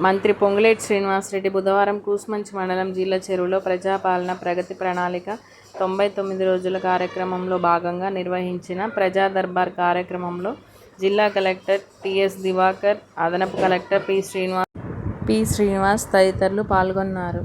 మంత్రి పొంగులేటి శ్రీనివాసరెడ్డి బుధవారం కూసుమంచి మండలం జీళ్ల చెరువులో ప్రజాపాలన ప్రగతి ప్రణాళిక 99 రోజుల కార్యక్రమంలో భాగంగా నిర్వహించిన ప్రజా దర్బార్ కార్యక్రమంలో జిల్లా కలెక్టర్ టి.ఎస్. దివాకర్, అదనపు కలెక్టర్ పి. శ్రీనివాస్ తదితరులు పాల్గొన్నారు.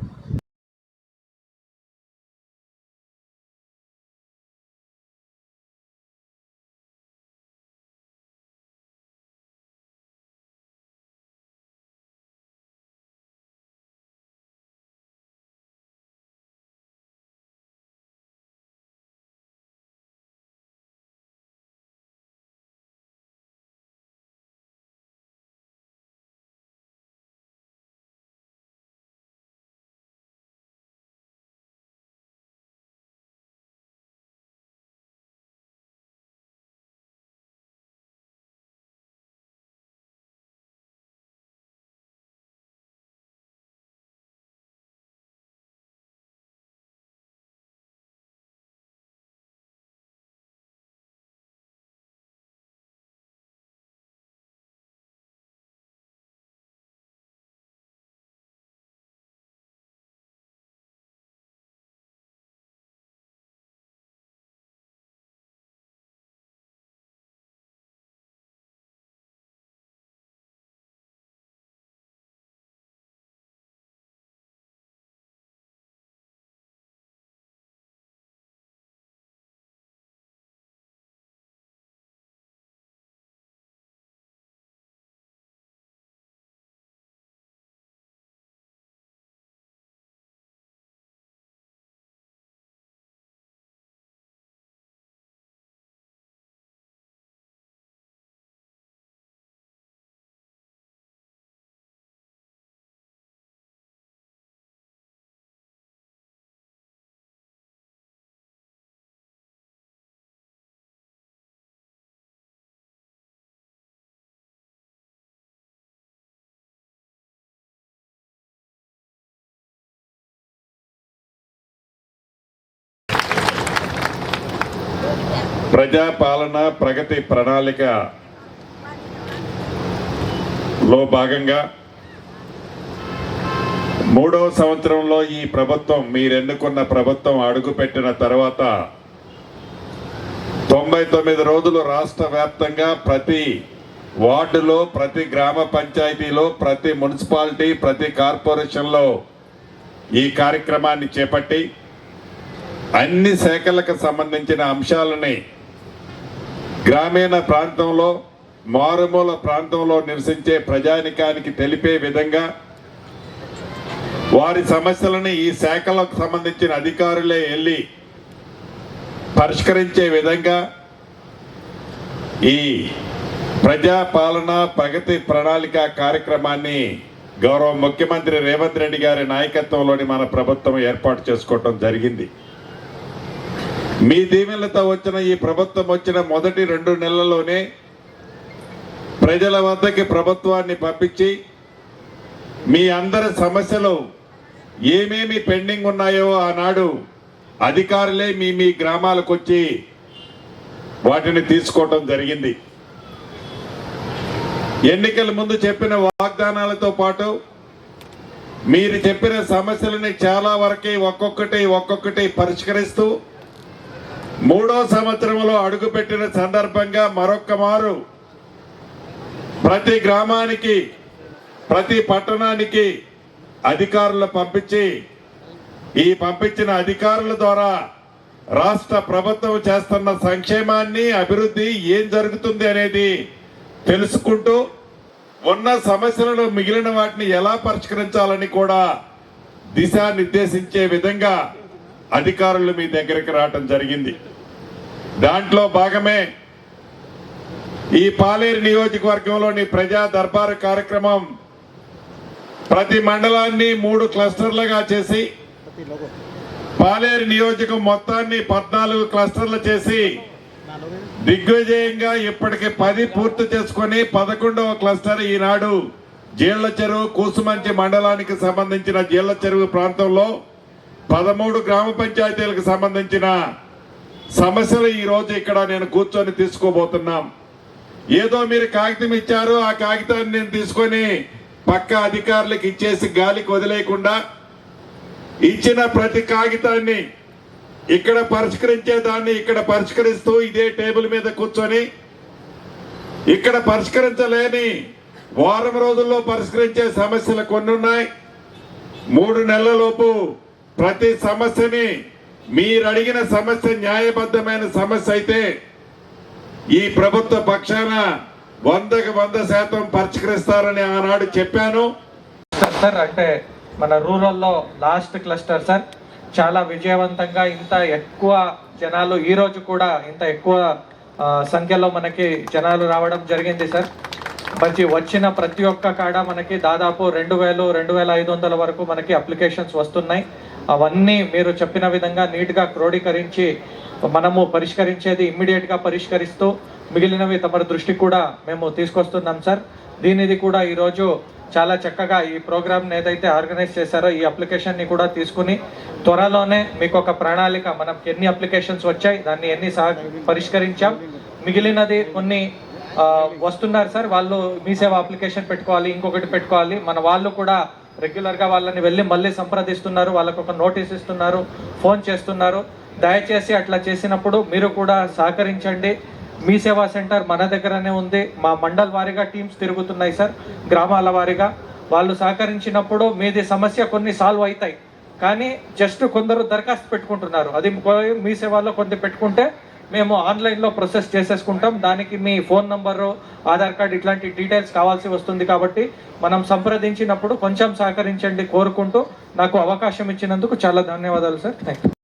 ప్రజాపాలన ప్రగతి ప్రణాళికలో భాగంగా 3వ సంవత్సరంలో ఈ ప్రభుత్వం మీరెన్నుకున్న ప్రభుత్వం అడుగుపెట్టిన తర్వాత 99 రోజులు రాష్ట్ర వ్యాప్తంగా ప్రతి వార్డులో, ప్రతి గ్రామ పంచాయతీలో, ప్రతి మున్సిపాలిటీ, ప్రతి కార్పొరేషన్లో ఈ కార్యక్రమాన్ని చేపట్టి అన్ని శాఖలకు సంబంధించిన అంశాలని గ్రామీణ ప్రాంతంలో, మారుమూల ప్రాంతంలో నివసించే ప్రజానికానికి తెలిపే విధంగా వారి సమస్యలను ఈ శాఖలకు సంబంధించిన అధికారులే వెళ్ళి పరిష్కరించే విధంగా ఈ ప్రజాపాలన ప్రగతి ప్రణాళిక కార్యక్రమాన్ని గౌరవ ముఖ్యమంత్రి రేవంత్ రెడ్డి గారి నాయకత్వంలోని మన ప్రభుత్వం ఏర్పాటు చేసుకోవటం జరిగింది. మీ దీవెనలతో వచ్చిన ఈ ప్రభుత్వం వచ్చిన మొదటి 2 నెలల్లోనే ప్రజల వద్దకి ప్రభుత్వాన్ని పంపించి మీ అందరి సమస్యలు ఏమేమి పెండింగ్ ఉన్నాయో ఆనాడు అధికారులే మీ గ్రామాలకు వచ్చి వాటిని తీసుకోవటం జరిగింది. ఎన్నికల ముందు చెప్పిన వాగ్దానాలతో పాటు మీరు చెప్పిన సమస్యలని చాలా వరకు ఒక్కొక్కటి పరిష్కరిస్తూ 3వ సంవత్సరంలో అడుగుపెట్టిన సందర్భంగా మరొక్క మారు ప్రతి గ్రామానికి, ప్రతి పట్టణానికి అధికారులు పంపించి ఈ పంపించిన అధికారుల ద్వారా రాష్ట్ర ప్రభుత్వం చేస్తున్న సంక్షేమాన్ని, అభివృద్ధి ఏం జరుగుతుంది అనేది తెలుసుకుంటూ ఉన్న సమస్యలను మిగిలిన వాటిని ఎలా పరిష్కరించాలని కూడా దిశానిర్దేశించే విధంగా అధికారులు మీ దగ్గరికి రావటం జరిగింది. దాంట్లో భాగమే ఈ పాలేరు నియోజకవర్గంలోని ప్రజా దర్బారు కార్యక్రమం ప్రతి మండలాన్ని 3 క్లస్టర్లుగా చేసి పాలేరు నియోజకం మొత్తాన్ని 14 క్లస్టర్లు చేసి దిగ్విజయంగా ఇప్పటికి 10 పూర్తి చేసుకుని 11వ క్లస్టర్ ఈనాడు జీళ్ల చెరువు కూసుమంచి మండలానికి సంబంధించిన జీళ్ల చెరువు ప్రాంతంలో 13 గ్రామ పంచాయతీలకు సంబంధించిన సమస్యలు ఈ రోజు ఇక్కడ నేను కూర్చొని తీసుకోబోతున్నాం. ఏదో మీరు కాగితం ఇచ్చారు, ఆ కాగితాన్ని నేను తీసుకొని పక్క అధికారులకు ఇచ్చేసి గాలికి వదిలేయకుండా ఇచ్చిన ప్రతి కాగితాన్ని ఇక్కడ పరిష్కరించేదాన్ని ఇక్కడ పరిష్కరిస్తూ ఇదే టేబుల్ మీద కూర్చొని ఇక్కడ పరిష్కరించలేని వారం రోజుల్లో పరిష్కరించే సమస్యలు కొన్ని ఉన్నాయి. 3 నెలలలోపు ప్రతి సమస్యని మీరు అడిగిన సమస్య న్యాయబద్ధమైన సమస్య అయితే ఈ ప్రభుత్వ పక్షాన 100కి 100% పరిష్కరిస్తారని ఆనాడు చెప్పాను. సార్ అంటే మన రూరల్లో లాస్ట్ క్లస్టర్ సార్ చాలా విజయవంతంగా ఇంత ఎక్కువ జనాలు ఈ రోజు కూడా ఇంత ఎక్కువ సంఖ్యలో మనకి జనాలు రావడం జరిగింది సార్. మంచి వచ్చిన ప్రతి ఒక్క కాడ మనకి దాదాపు 2,000-2,500 వరకు మనకి అప్లికేషన్స్ వస్తున్నాయి. అవన్నీ మీరు చెప్పిన విధంగా నీట్గా క్రోడీకరించి మనము పరిష్కరించేది ఇమ్మీడియట్గా పరిష్కరిస్తూ మిగిలినవి తమ దృష్టికి కూడా మేము తీసుకొస్తున్నాం సార్. దీనిది కూడా ఈరోజు చాలా చక్కగా ఈ ప్రోగ్రామ్ని ఏదైతే ఆర్గనైజ్ చేశారో ఈ అప్లికేషన్ని కూడా తీసుకుని త్వరలోనే మీకు ఒక ప్రణాళిక మనకి ఎన్ని అప్లికేషన్స్ వచ్చాయి, దాన్ని ఎన్ని పరిష్కరించాం, మిగిలినది కొన్ని వస్తున్నారు సార్. వాళ్ళు మీ సేవ అప్లికేషన్ పెట్టుకోవాలి, ఇంకొకటి పెట్టుకోవాలి. మన వాళ్ళు కూడా రెగ్యులర్గా వాళ్ళని వెళ్ళి మళ్ళీ సంప్రదిస్తున్నారు, వాళ్ళకు ఒక నోటీస్ ఇస్తున్నారు, ఫోన్ చేస్తున్నారు. దయచేసి అట్లా చేసినప్పుడు మీరు కూడా సహకరించండి. మీ సేవా సెంటర్ మన దగ్గరనే ఉంది. మా మండల్ వారీగా టీమ్స్ తిరుగుతున్నాయి సార్, గ్రామాల వారీగా. వాళ్ళు సహకరించినప్పుడు మీది సమస్య కొన్ని సాల్వ్ అవుతాయి. కానీ జస్ట్ కొందరు దరఖాస్తు పెట్టుకుంటున్నారు. అది మీ సేవలో కొంత పెట్టుకుంటే మేము ఆన్లైన్లో ప్రాసెస్ చేసేసుకుంటాం. దానికి మీ ఫోన్ నంబరు, ఆధార్ కార్డ్ ఇట్లాంటి డీటెయిల్స్ కావాల్సి వస్తుంది. కాబట్టి మనం సంప్రదించినప్పుడు కొంచెం సహకరించండి కోరుకుంటూ నాకు అవకాశం ఇచ్చినందుకు చాలా ధన్యవాదాలు సార్. Thank you.